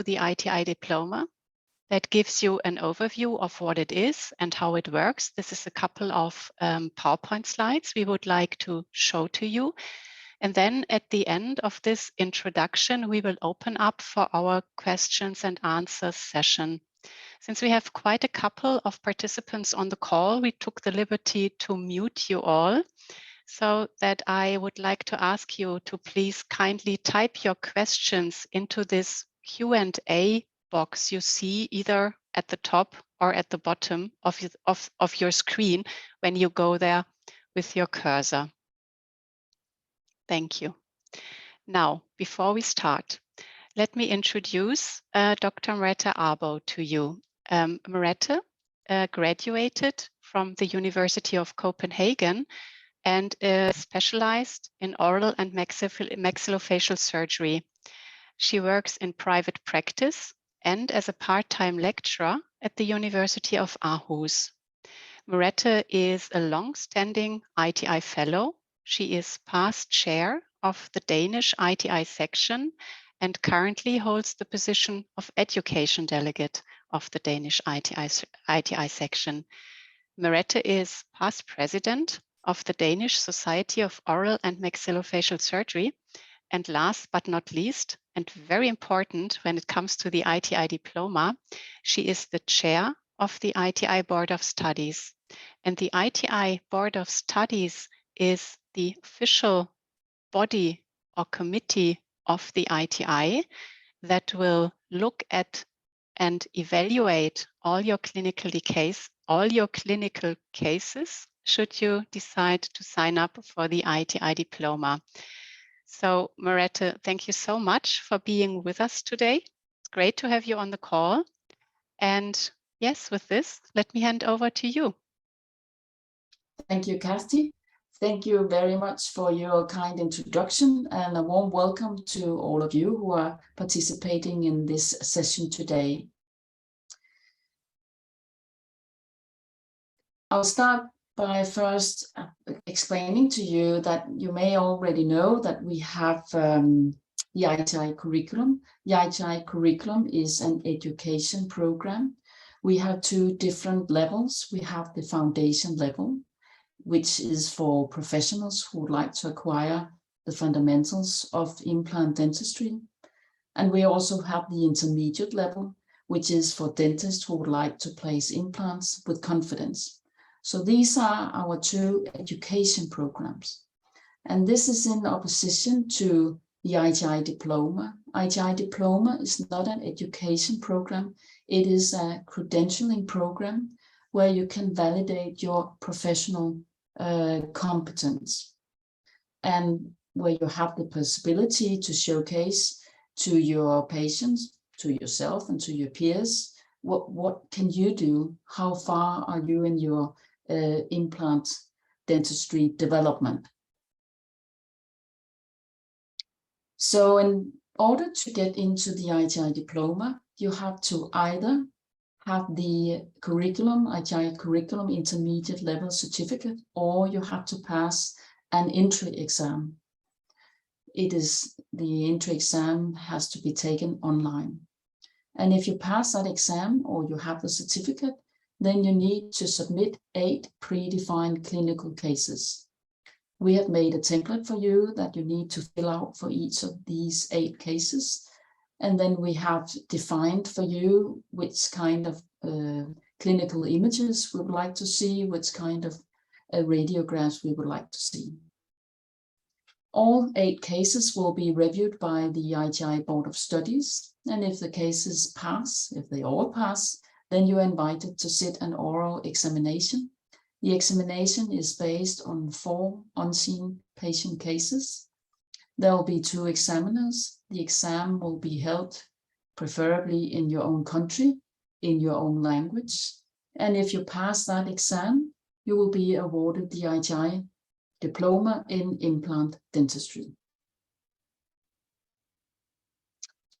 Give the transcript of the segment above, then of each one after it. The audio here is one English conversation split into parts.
the ITI Diploma that gives you an overview of what it is and how it works. This is a couple of PowerPoint slides we would like to show to you. And then at the end of this introduction, we will open up for our questions and answers session. Since we have quite a couple of participants on the call, we took the liberty to mute you all, so that I would like to ask you to please kindly type your questions into this Q&A box you see either at the top or at the bottom of your screen when you go there with your cursor. Thank you. Now, before we start, let me introduce Dr. Merete Aaboe to you. Merete graduated from the University of Copenhagen and is specialized in oral and maxillofacial surgery. She works in private practice and as a part-time lecturer at the University of Aarhus. Merete is a long-standing ITI fellow. She is past chair of the Danish ITI section and currently holds the position of education delegate of the Danish ITI section. Merete is past president of the Danish Society of Oral and Maxillofacial Surgery. And last but not least, and very important when it comes to the ITI Diploma, she is the chair of the ITI Board of Studies. And the ITI Board of Studies is the official body or committee of the ITI that will look at and evaluate all your clinical cases should you decide to sign up for the ITI Diploma. So Merete, thank you so much for being with us today. It's great to have you on the call. And yes, with this, let me hand over to you. Thank you, Kersti. Thank you very much for your kind introduction and a warm welcome to all of you who are participating in this session today. I'll start by first explaining to you that you may already know that we have the ITI curriculum. The ITI curriculum is an education program. We have two different levels. We have the foundation level, which is for professionals who would like to acquire the fundamentals of implant dentistry. And we also have the intermediate level, which is for dentists who would like to place implants with confidence. So these are our two education programs. And this is in opposition to the ITI Diploma. ITI Diploma is not an education program. It is a credentialing program where you can validate your professional competence and where you have the possibility to showcase to your patients, to yourself and to your peers, what can you do? How far are you in your implant dentistry development? So in order to get into the ITI Diploma, you have to either have the curriculum, ITI curriculum intermediate level certificate, or you have to pass an entry exam. The entry exam has to be taken online. And if you pass that exam or you have the certificate, then you need to submit 8 predefined clinical cases. We have made a template for you that you need to fill out for each of these 8 cases. And then we have defined for you which kind of clinical images we would like to see, which kind of radiographs we would like to see. All 8 cases will be reviewed by the ITI Board of Studies. And if the cases pass, if they all pass, then you are invited to sit an oral examination. The examination is based on 4 unseen patient cases. There will be 2 examiners. The exam will be held preferably in your own country, in your own language. And if you pass that exam, you will be awarded the ITI Diploma in Implant Dentistry.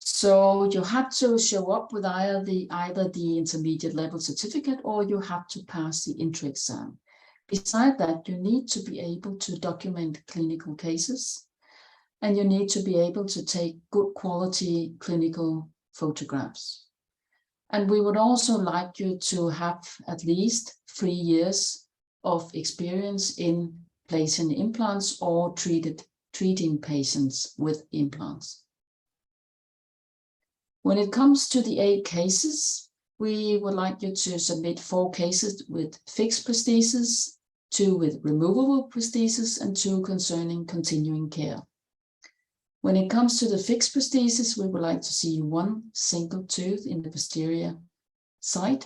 So you have to show up with either the intermediate level certificate or you have to pass the entry exam. Besides that, you need to be able to document clinical cases and you need to be able to take good quality clinical photographs. And we would also like you to have at least 3 years of experience in placing implants or treating patients with implants. When it comes to the 8 cases, we would like you to submit 4 cases with fixed prosthesis, 2 with removable prosthesis, and 2 concerning continuing care. When it comes to the fixed prosthesis, we would like to see 1 single tooth in the posterior side.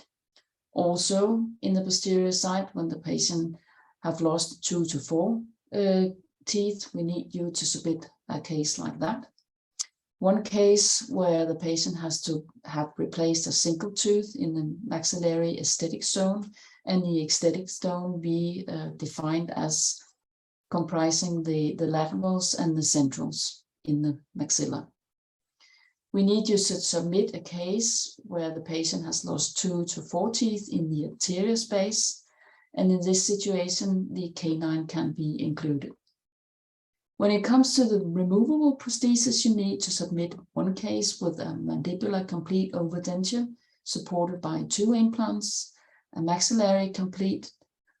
Also in the posterior side, when the patient have lost 2 to 4 teeth, we need you to submit a case like that. 1 case where the patient has to have replaced a single tooth in the maxillary aesthetic zone, and the aesthetic zone be defined as comprising the laterals and the centrals in the maxilla. We need you to submit a case where the patient has lost 2 to 4 teeth in the anterior space, and in this situation, the canine can be included. When it comes to the removable prosthesis, you need to submit 1 case with a mandibular complete overdenture supported by 2 implants, a maxillary complete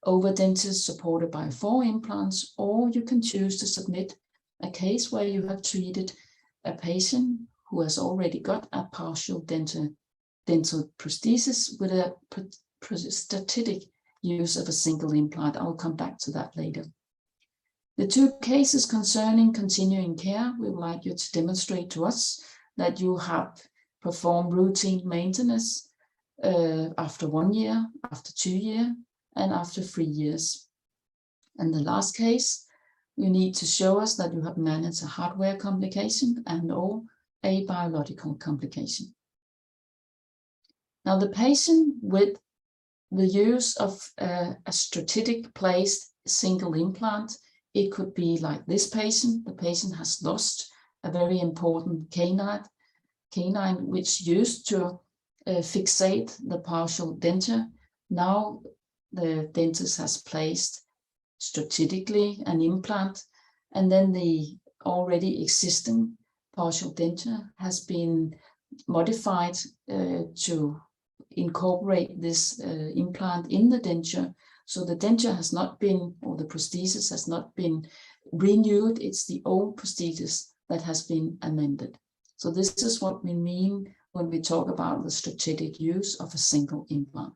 overdenture supported by 4 implants, or you can choose to submit a case where you have treated a patient who has already got a partial dental prosthesis with a prosthetic use of a single implant. I'll come back to that later. The 2 cases concerning continuing care, we would like you to demonstrate to us that you have performed routine maintenance after 1 year, after 2 years, and after 3 years. And the last case, you need to show us that you have managed a hardware complication and or a biological complication. Now, the patient with the use of a strategic placed single implant, it could be like this patient. The patient has lost a very important canine which used to fixate the partial denture. Now the dentist has placed strategically an implant, and then the already existing partial denture has been modified to incorporate this implant in the denture. So the denture has not been, or the prosthesis has not been renewed. It's the old prosthesis that has been amended. So this is what we mean when we talk about the strategic use of a single implant.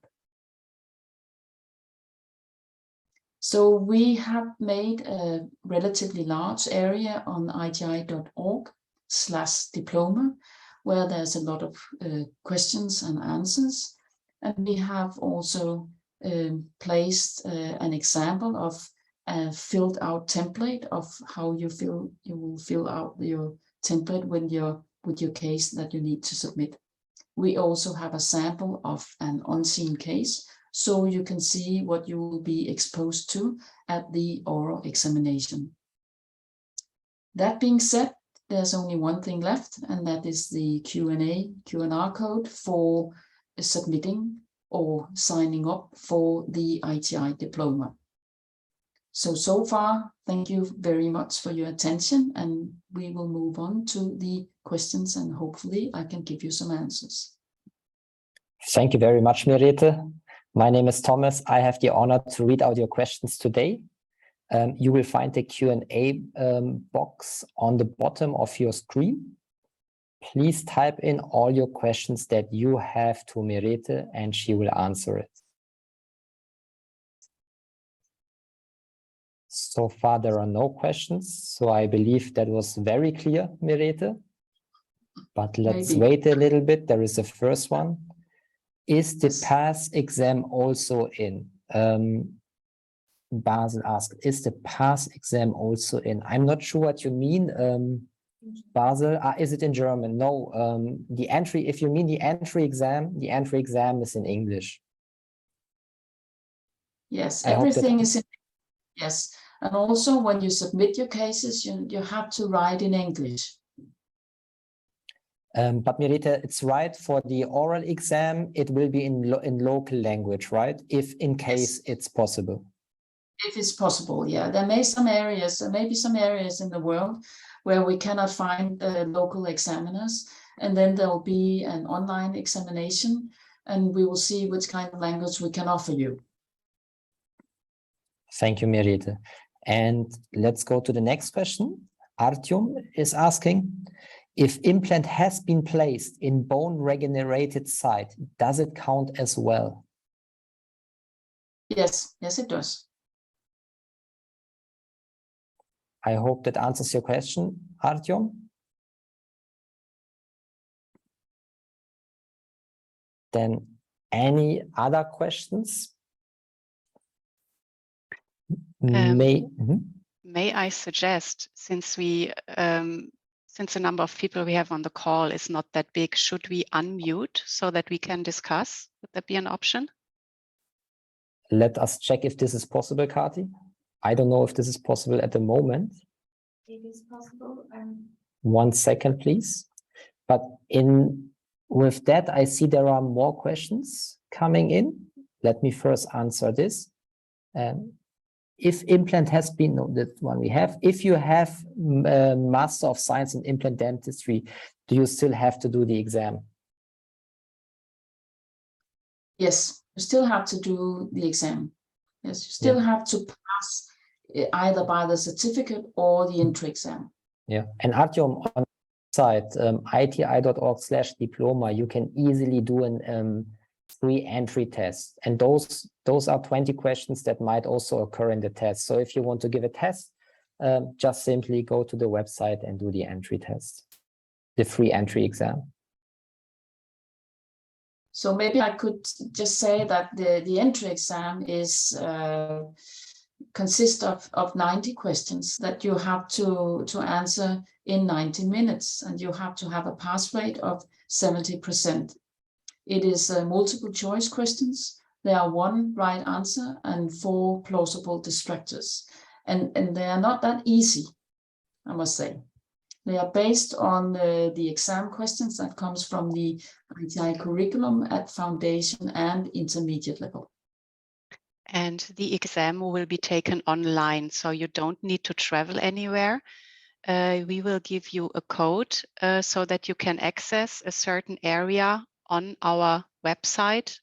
So we have made a relatively large area on iti.org/diploma, where there's a lot of questions and answers. And we have also placed an example of a filled out template of how you will fill out your template with your case that you need to submit. We also have a sample of an unseen case, so you can see what you will be exposed to at the oral examination. That being said, there's only one thing left, and that is the Q&R code for submitting or signing up for the ITI Diploma. So far, thank you very much for your attention, and we will move on to the questions, and hopefully I can give you some answers. Thank you very much, Merete. My name is Thomas. I have the honor to read out your questions today. You will find the Q&A box on the bottom of your screen. Please type in all your questions that you have to Merete, and she will answer it. So far, there are no questions, so I believe that was very clear, Merete. But let's wait a little bit. There is a first one. Is the PASS exam also in? Basel asked, is the PASS exam also in? I'm not sure what you mean, Basel. Is it in German? No, the entry, if you mean the entry exam is in English. Yes, everything is in, yes. And also when you submit your cases, you have to write in English. But Merete, it's right, for the oral exam, it will be in local language, right? If in case it's possible. If it's possible, yeah. There may be some areas in the world where we cannot find local examiners, and then there'll be an online examination, and we will see which kind of language we can offer you. Thank you, Merete. And let's go to the next question. Artyom is asking, if implant has been placed in bone regenerated site, does it count as well? Yes, yes, it does. I hope that answers your question, Artyom. Then any other questions? May I suggest, since the number of people we have on the call is not that big, should we unmute so that we can discuss? Would that be an option? Let us check if this is possible, Kati. I don't know if this is possible at the moment. It is possible. 1 second, please. But with that, I see there are more questions coming in. Let me first answer this. If implant has been, no, that one we have. If you have Master of Science in Implant Dentistry, do you still have to do the exam? Yes, you still have to do the exam. Yes, you still have to pass either by the certificate or the entry exam. Yeah, and Artyom, on the site, iti.org/diploma, you can easily do an free entry test. And those are 20 questions that might also occur in the test. So if you want to give a test, just simply go to the website and do the entry test, the free entry exam. So maybe I could just say that the entry exam is consists of 90 questions that you have to answer in 90 minutes, and you have to have a pass rate of 70%. It is multiple choice questions. There are 1 right answer and 4 plausible distractors. And they are not that easy, I must say. They are based on the exam questions that comes from the ITI curriculum at foundation and intermediate level. And the exam will be taken online, so you don't need to travel anywhere. We will give you a code so that you can access a certain area on our website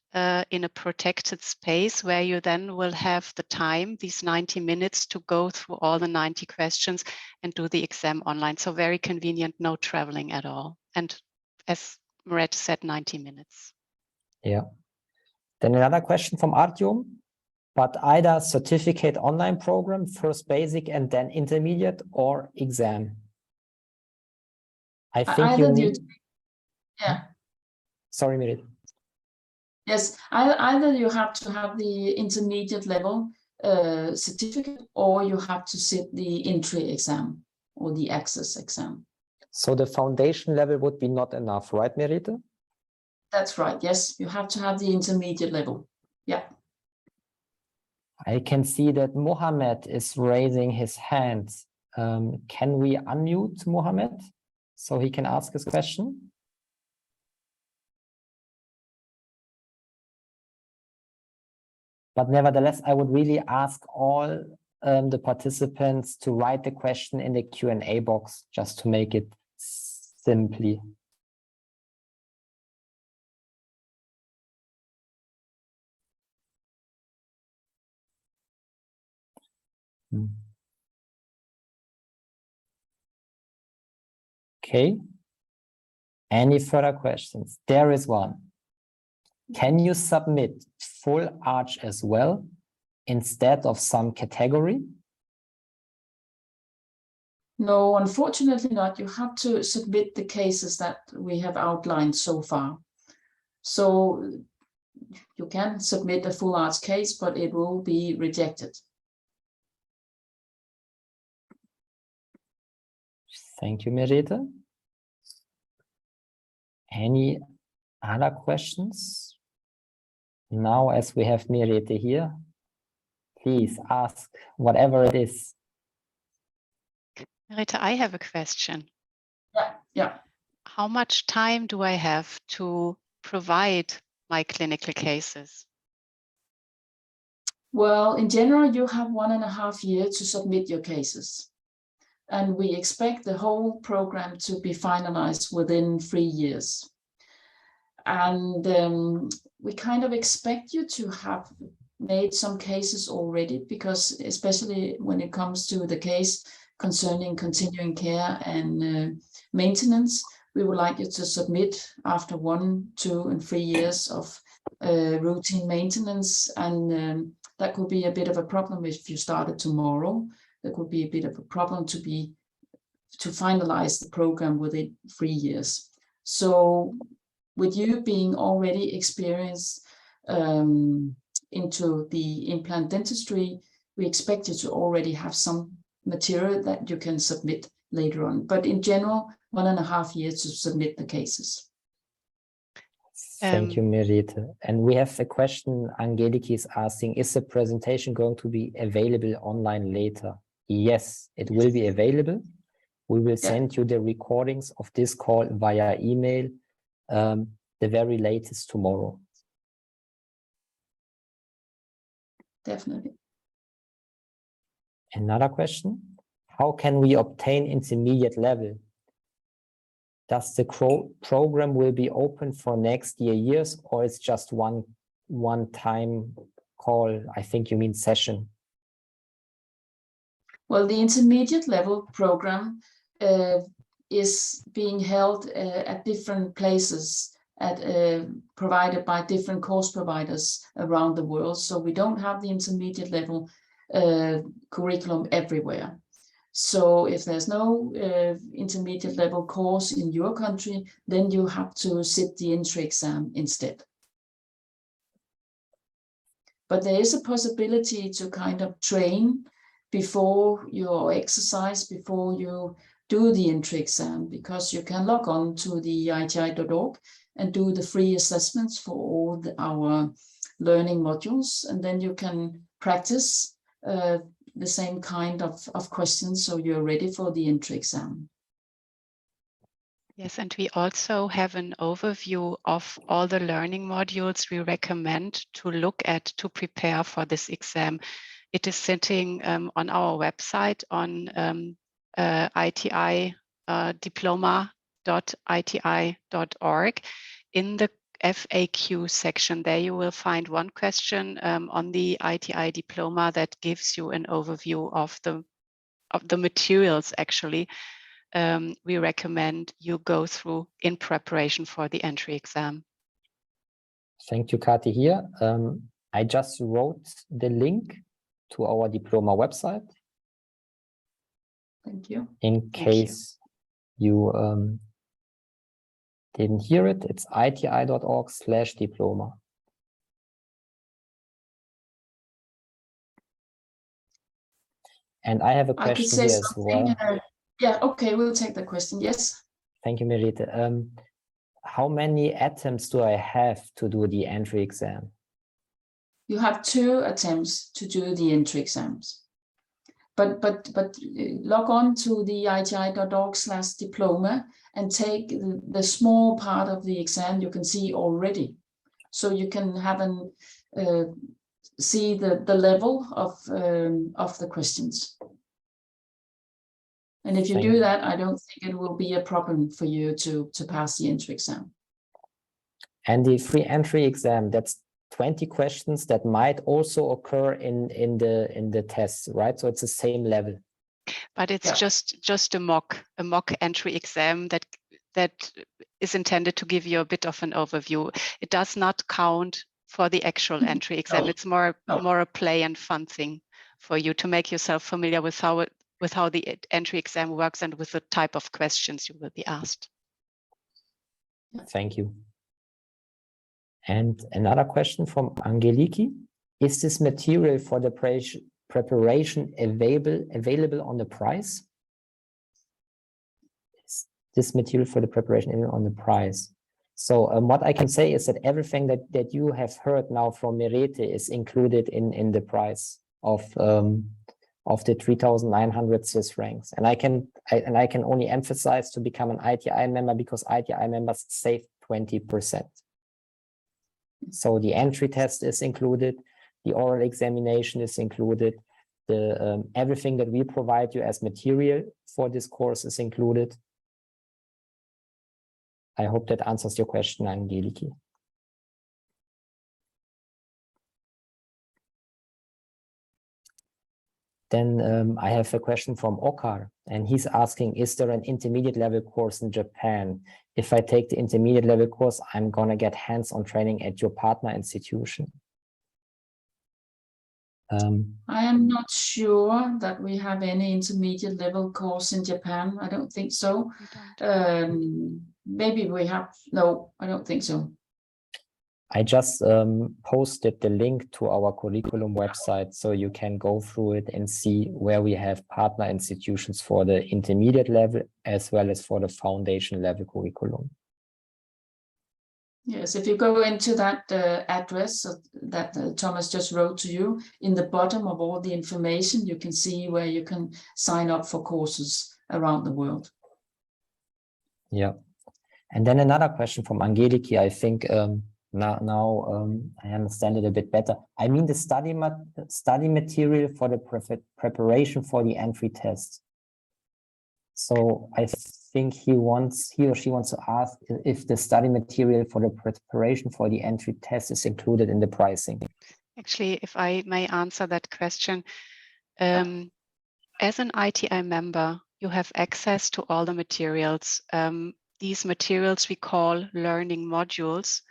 in a protected space, where you then will have the time, these 90 minutes, to go through all the 90 questions and do the exam online. So very convenient, no traveling at all. And as Merete said, 90 minutes. Yeah. Then another question from Artyom, but either certificate online program, first basic and then intermediate, or exam? I think you need... Yeah. Sorry, Merete. Yes, either you have to have the intermediate level certificate, or you have to sit the entry exam or the access exam. So the foundation level would be not enough, right, Merete? That's right. Yes, you have to have the intermediate level. Yeah. I can see that Mohammed is raising his hand. Can we unmute Mohammed so he can ask his question? But nevertheless, I would really ask all the participants to write the question in the Q&A box, just to make it simply. Okay. Any further questions? There is one. Can you submit full arch as well instead of some category? No, unfortunately not. You have to submit the cases that we have outlined so far. So you can submit a full arch case, but it will be rejected. Thank you, Merete. Any other questions? Now, as we have Merete here, please ask whatever it is. Merete, I have a question. Yeah. How much time do I have to provide my clinical cases? Well, in general, you have 1.5 years to submit your cases. and we expect the whole program to be finalized within 3 years. And we kind of expect you to have made some cases already, because especially when it comes to the case concerning continuing care and maintenance, we would like you to submit after 1, 2, and 3 years of routine maintenance. And that could be a bit of a problem if you started tomorrow. There could be a bit of a problem to finalize the program within 3 years. So with you being already experienced into the implant dentistry, we expect you to already have some material that you can submit later on. But in general, 1.5 years to submit the cases. Thank you, Merete. And we have a question. Angeliki is asking, is the presentation going to be available online later? Yes, it will be available. We will send you the recordings of this call via email, the very latest tomorrow. Definitely. Another question. How can we obtain intermediate level? Does the program will be open for next years, or it's just one time call? I think you mean session. Well, the intermediate level program is being held at different places provided by different course providers around the world. So we don't have the intermediate level curriculum everywhere. So if there's no intermediate level course in your country, then you have to sit the entry exam instead. But there is a possibility to kind of train before your exercise, before you do the entry exam, because you can log on to the ITI.org and do the free assessments for all our learning modules, and then you can practice the same kind of questions, so you're ready for the entry exam. Yes, and we also have an overview of all the learning modules we recommend to look at to prepare for this exam. It is sitting on our website on ITI diploma.iti.org. In the FAQ section, there you will find one question on the ITI Diploma that gives you an overview of the materials actually we recommend you go through in preparation for the entry exam. Thank you, Kati. Here, I just wrote the link to our diploma website. Thank you. In case you didn't hear it, it's iti.org/diploma. And I have a question here as well. Yeah, okay, we'll take the question. Yes. Thank you, Merete. How many attempts do I have to do the entry exam? You have 2 attempts to do the entry exams. But log on to the iti.org/diploma and take the small part of the exam you can see already. So you can have see the level of the questions. And if you do that, I don't think it will be a problem for you to pass the entry exam. And the free entry exam, that's 20 questions that might also occur in the tests, right? So it's the same level. But it's just a mock entry exam that is intended to give you a bit of an overview. It does not count for the actual entry exam. No. It's more a play and fun thing for you to make yourself familiar with how the entry exam works and with the type of questions you will be asked. Thank you. And another question from Angeliki. Is this material for the preparation available on the price? Is this material for the preparation on the price? So what I can say is that everything that you have heard now from Merete is included in the price of the 3,900 Swiss francs. And I can only emphasize to become an ITI member because ITI members save 20%. So the entry test is included, the oral examination is included, everything that we provide you as material for this course is included. I hope that answers your question, Angeliki. Then I have a question from Okar, and he's asking, is there an intermediate level course in Japan? If I take the intermediate level course, I'm going to get hands-on training at your partner institution. I am not sure that we have any intermediate level course in Japan. I don't think so. Maybe we have. No, I don't think so. I just posted the link to our curriculum website, so you can go through it and see where we have partner institutions for the intermediate level as well as for the foundation level curriculum. Yes, if you go into that address that Thomas just wrote to you, in the bottom of all the information, you can see where you can sign up for courses around the world. Yeah. And then another question from Angeliki, I think now I understand it a bit better. I mean the study material for the preparation for the entry test. So I think he or she wants to ask if the study material for the preparation for the entry test is included in the pricing. Actually, if I may answer that question, as an ITI member, you have access to all the materials. These materials we call learning modules.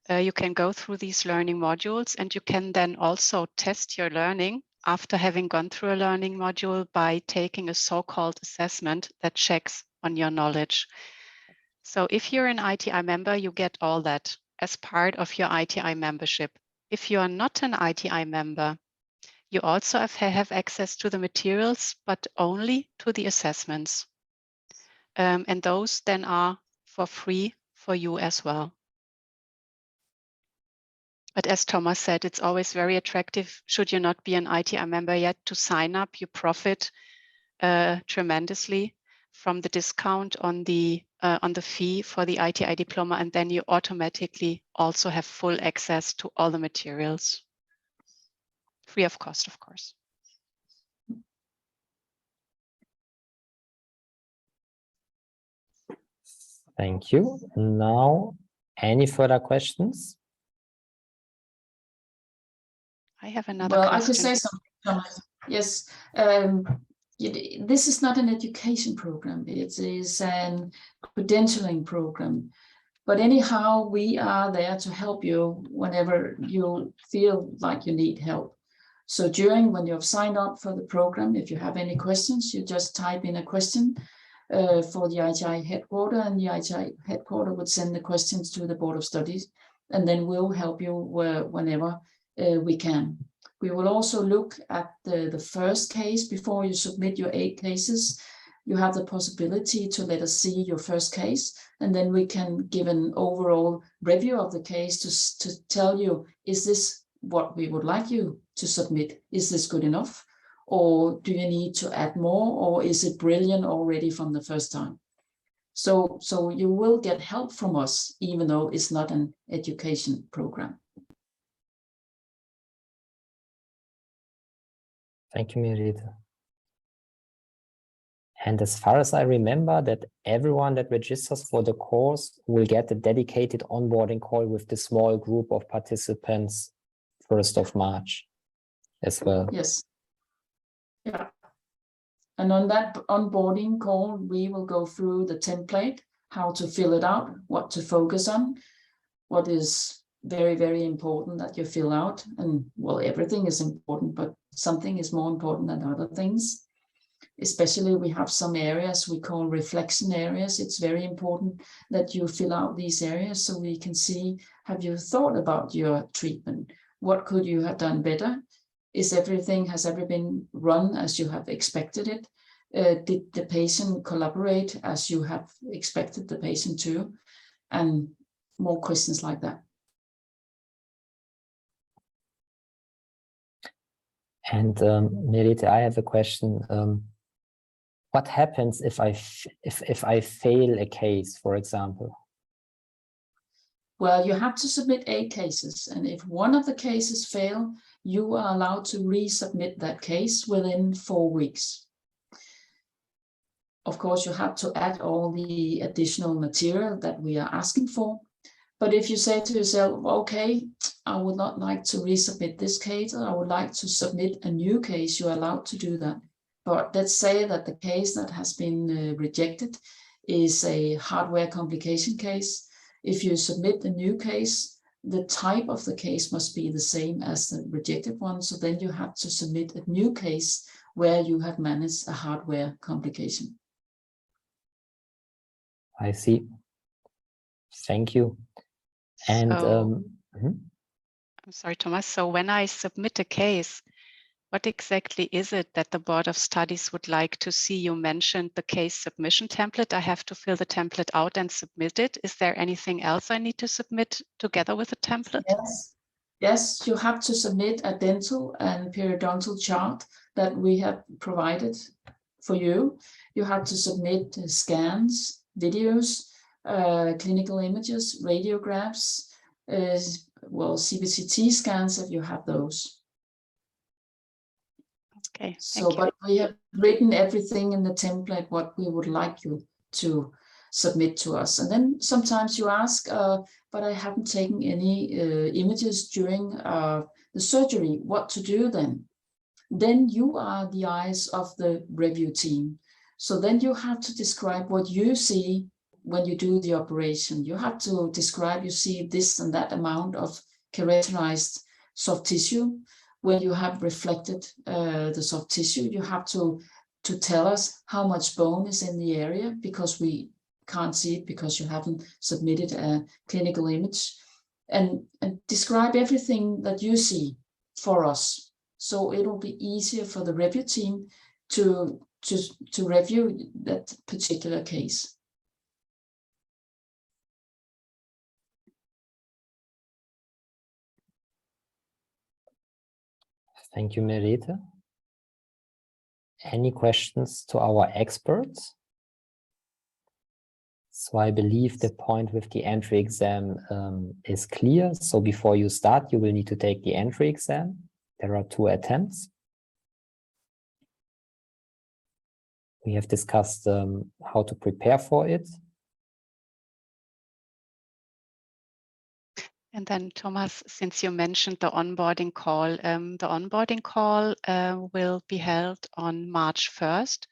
You can go through these learning modules, and you can then also test your learning after having gone through a learning module by taking a so-called assessment that checks on your knowledge. So if you're an ITI member, you get all that as part of your ITI membership. If you are not an ITI member, you also have access to the materials, but only to the assessments. And those then are for free for you as well. But as Thomas said, it's always very attractive, should you not be an ITI member yet, to sign up. You profit tremendously from the discount on the fee for the ITI Diploma, and then you automatically also have full access to all the materials. Free of cost, of course. Thank you. Now, any further questions? I have another Well, question. I could say something, Thomas. Yes. This is not an education program. It is an credentialing program. But anyhow, we are there to help you whenever you feel like you need help. So when you've signed up for the program, if you have any questions, you just type in a question for the ITI headquarters, and the ITI headquarters would send the questions to the Board of Studies, and then we'll help you whenever we can. We will also look at the first case before you submit your 8 cases. You have the possibility to let us see your first case, and then we can give an overall review of the case to tell you, is this what we would like you to submit? Is this good enough? Or do you need to add more? Or is it brilliant already from the first time? So you will get help from us, even though it's not an education program. Thank you, Merete. And as far as I remember, that everyone that registers for the course will get a dedicated onboarding call with the small group of participants 1st of March as well. Yes. Yeah. And on that onboarding call, we will go through the template, how to fill it out, what to focus on, what is very, very important that you fill out. And well, everything is important, but something is more important than other things. Especially we have some areas we call reflection areas. It's very important that you fill out these areas so we can see, have you thought about your treatment? What could you have done better? Has everything run as you have expected it? Did the patient collaborate as you have expected the patient to? And more questions like that. And Merete, I have a question. What happens if I fail a case, for example? Well, you have to submit 8 cases, and if one of the cases fail, you are allowed to resubmit that case within 4 weeks. Of course, you have to add all the additional material that we are asking for. But if you say to yourself, okay, I would not like to resubmit this case, or I would like to submit a new case, you're allowed to do that. But let's say that the case that has been rejected is a hardware complication case. If you submit a new case, the type of the case must be the same as the rejected one. So then you have to submit a new case where you have managed a hardware complication. I see. Thank you. And So, I'm sorry, Thomas. So when I submit a case, what exactly is it that the Board of Studies would like to see? You mentioned the case submission template. I have to fill the template out and submit it. Is there anything else I need to submit together with the template? Yes. Yes, you have to submit a dental and periodontal chart that we have provided for you. You have to submit scans, videos, clinical images, radiographs, well, CBCT scans if you have those. Okay, So, thank you. but we have written everything in the template, what we would like you to submit to us. And then sometimes you ask, but I haven't taken any images during the surgery, what to do then? Then you are the eyes of the review team. So then you have to describe what you see when you do the operation. You have to describe, you see this and that amount of keratinized soft tissue. When you have reflected the soft tissue, you have to tell us how much bone is in the area, because we can't see it because you haven't submitted a clinical image, and describe everything that you see for us. So it will be easier for the review team to review that particular case. thank you, Merete. Any questions to our experts? So I believe the point with the entry exam is clear. So before you start, you will need to take the entry exam. There are 2 attempts. We have discussed how to prepare for it. And then, Thomas, since you mentioned the onboarding call will be held on March 1st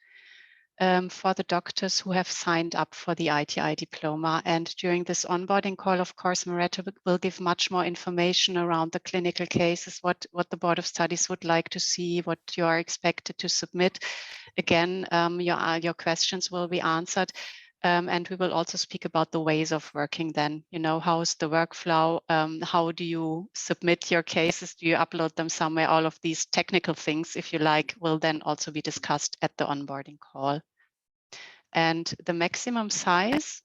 for the doctors who have signed up for the ITI Diploma. And during this onboarding call, of course, Merete will give much more information around the clinical cases, what the Board of Studies would like to see, what you are expected to submit. Again, your questions will be answered. And we will also speak about the ways of working then, how's the workflow? How do you submit your cases? Do you upload them somewhere? All of these technical things, if you like, will then also be discussed at the onboarding call. And the maximum size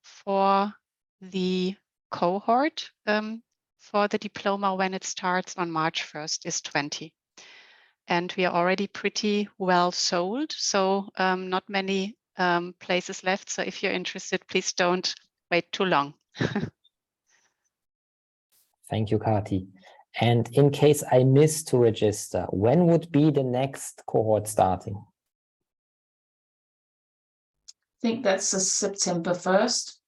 for the cohort for the diploma when it starts on March 1st is 20. And we are already pretty well sold, so not many places left. So if you're interested, please don't wait too long. Thank you, Kati. And in case I miss to register, when would be the next cohort starting? I think that's September 1st,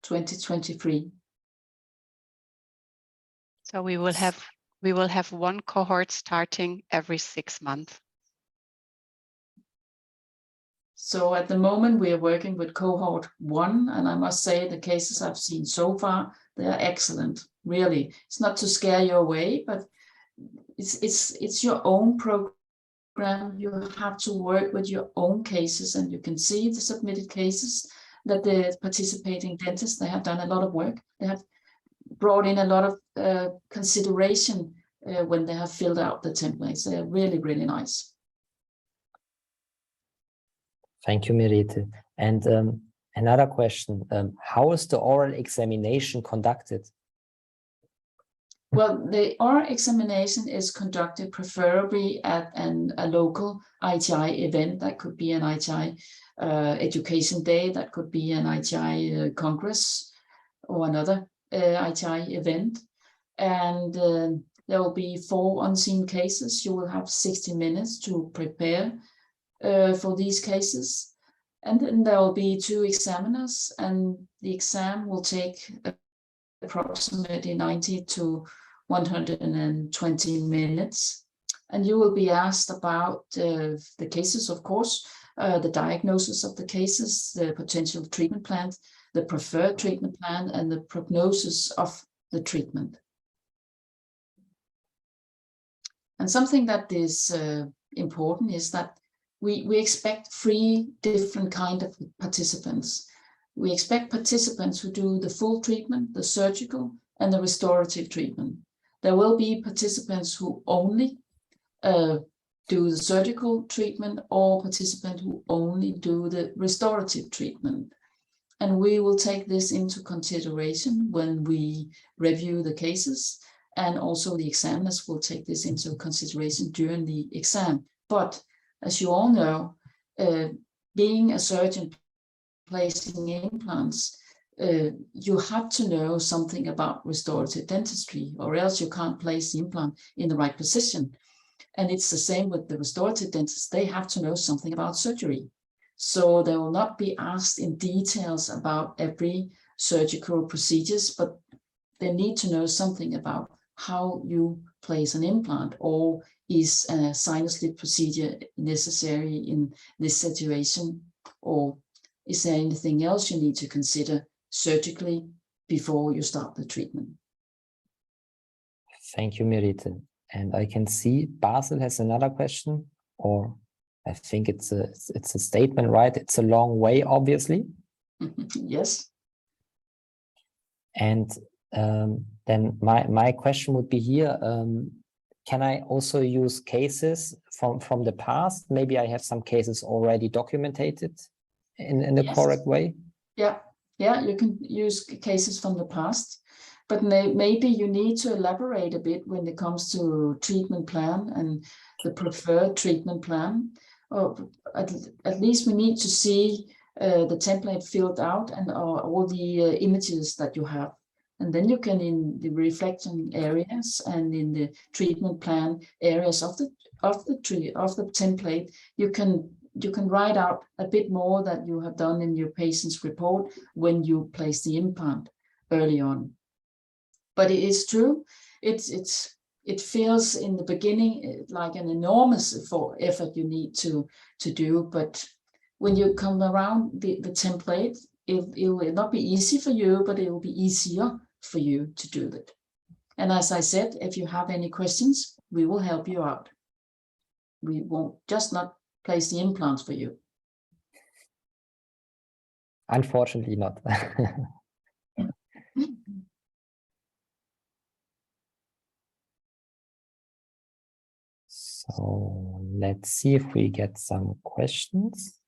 2023. So we will have 1 cohort starting every 6 months. So at the moment we are working with cohort 1, and I must say the cases I've seen so far, they are excellent. Really, it's not to scare you away, but it's your own program. You have to work with your own cases, and you can see the submitted cases that the participating dentists, they have done a lot of work. They have brought in a lot of consideration when they have filled out the templates. They're really, really nice. Thank you, Merete. And another question, how is the oral examination conducted? Well, the oral examination is conducted preferably at a local ITI event. That could be an ITI education day, that could be an ITI congress or another ITI event, and there will be 4 unseen cases. You will have 60 minutes to prepare for these cases, and then there will be 2 examiners, and the exam will take approximately 90 to 120 minutes. And you will be asked about the cases, of course, the diagnosis of the cases, the potential treatment plan, the preferred treatment plan, and the prognosis of the treatment. And something that is important is that we expect 3 different kind of participants. We expect participants who do the full treatment, the surgical, and the restorative treatment. There will be participants who only do the surgical treatment, or participants who only do the restorative treatment. And we will take this into consideration when we review the cases, and also the examiners will take this into consideration during the exam. But as you all know, being a surgeon placing implants, you have to know something about restorative dentistry, or else you can't place the implant in the right position. And it's the same with the restorative dentists. They have to know something about surgery. So they will not be asked in details about every surgical procedures, but they need to know something about how you place an implant, or is a sinus lift procedure necessary in this situation, or is there anything else you need to consider surgically before you start the treatment? Thank you, Merete. And I can see Basil has another question, or I think it's a statement, right? It's a long way, obviously. Yes. And then my question would be here, can I also use cases from the past? Maybe I have some cases already documented in the correct way. Yeah, you can use cases from the past, but maybe you need to elaborate a bit when it comes to treatment plan and the preferred treatment plan. Or at least we need to see the template filled out and all the images that you have. And then you can, in the reflection areas and in the treatment plan areas of the template, you can write out a bit more that you have done in your patient's report when you place the implant early on. But it is true, it feels in the beginning like an enormous effort you need to do, but when you come around the template, it will not be easy for you, but it will be easier for you to do that. And as I said, if you have any questions, we will help you out. We won't just not place the implants for you. Unfortunately not. So let's see if we get some questions.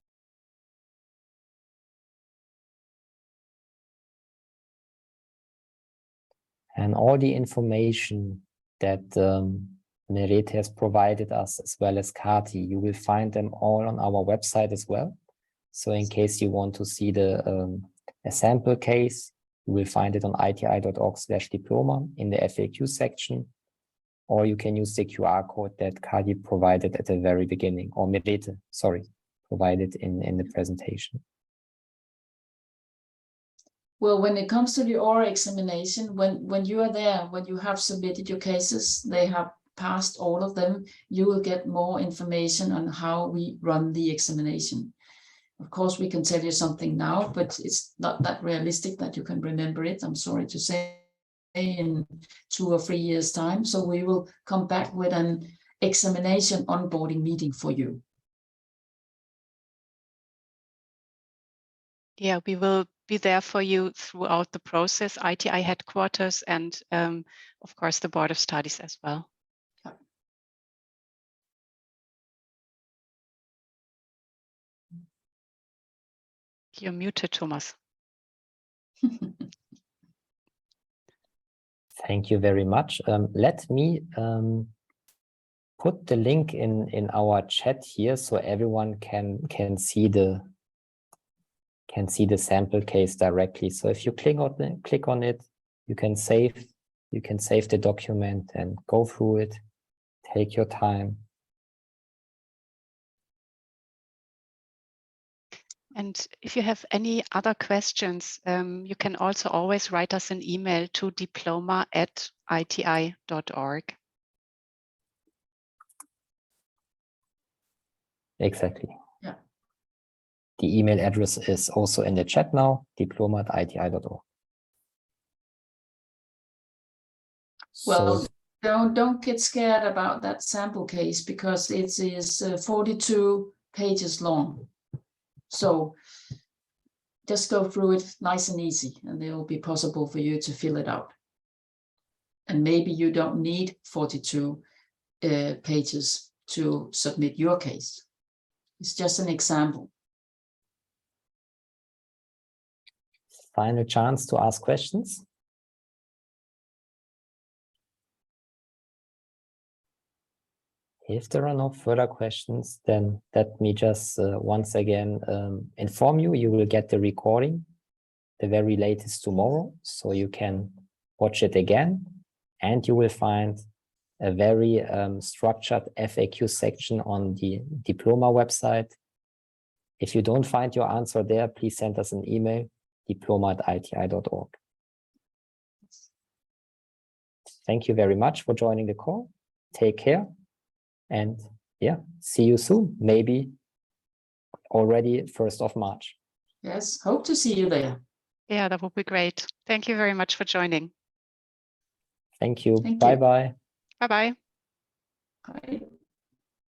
And all the information that Merete has provided us, as well as Kati, you will find them all on our website as well. So in case you want to see a sample case, you will find it on iti.org/diploma in the FAQ section, or you can use the QR code that Kati provided at the very beginning, or Merete, sorry, provided in the presentation. Well, when it comes to the oral examination, when you are there, when you have submitted your cases, they have passed all of them, you will get more information on how we run the examination. Of course, we can tell you something now, but it's not that realistic that you can remember it, I'm sorry to say, in 2 or 3 years' time. So we will come back with an examination onboarding meeting for you. Yeah, we will be there for you throughout the process, ITI headquarters, and of course the Board of Studies as well. You're muted, Thomas. Thank you very much. Let me put the link in our chat here so everyone can see the sample case directly. So if you click on it, You can save the document and go through it. Take your time. And if you have any other questions, you can also always write us an email to diploma@iti.org. Exactly. Yeah. The email address is also in the chat now, diploma@iti.org. Well, don't get scared about that sample case because it is 42 pages long. So just go through it nice and easy, and it will be possible for you to fill it out. And maybe you don't need 42 pages to submit your case. It's just an example. Final chance to ask questions. If there are no further questions, then let me just once again inform you, you will get the recording, the very latest tomorrow, so you can watch it again, and you will find a very structured FAQ section on the Diploma website. If you don't find your answer there, please send us an email, diploma@iti.org. Thank you very much for joining the call. Take care. And yeah, see you soon, maybe already 1st of March. Yes, hope to see you there. Yeah, that would be great. Thank you very much for joining. Thank you. Thank you. Bye-bye. Bye-bye. Bye.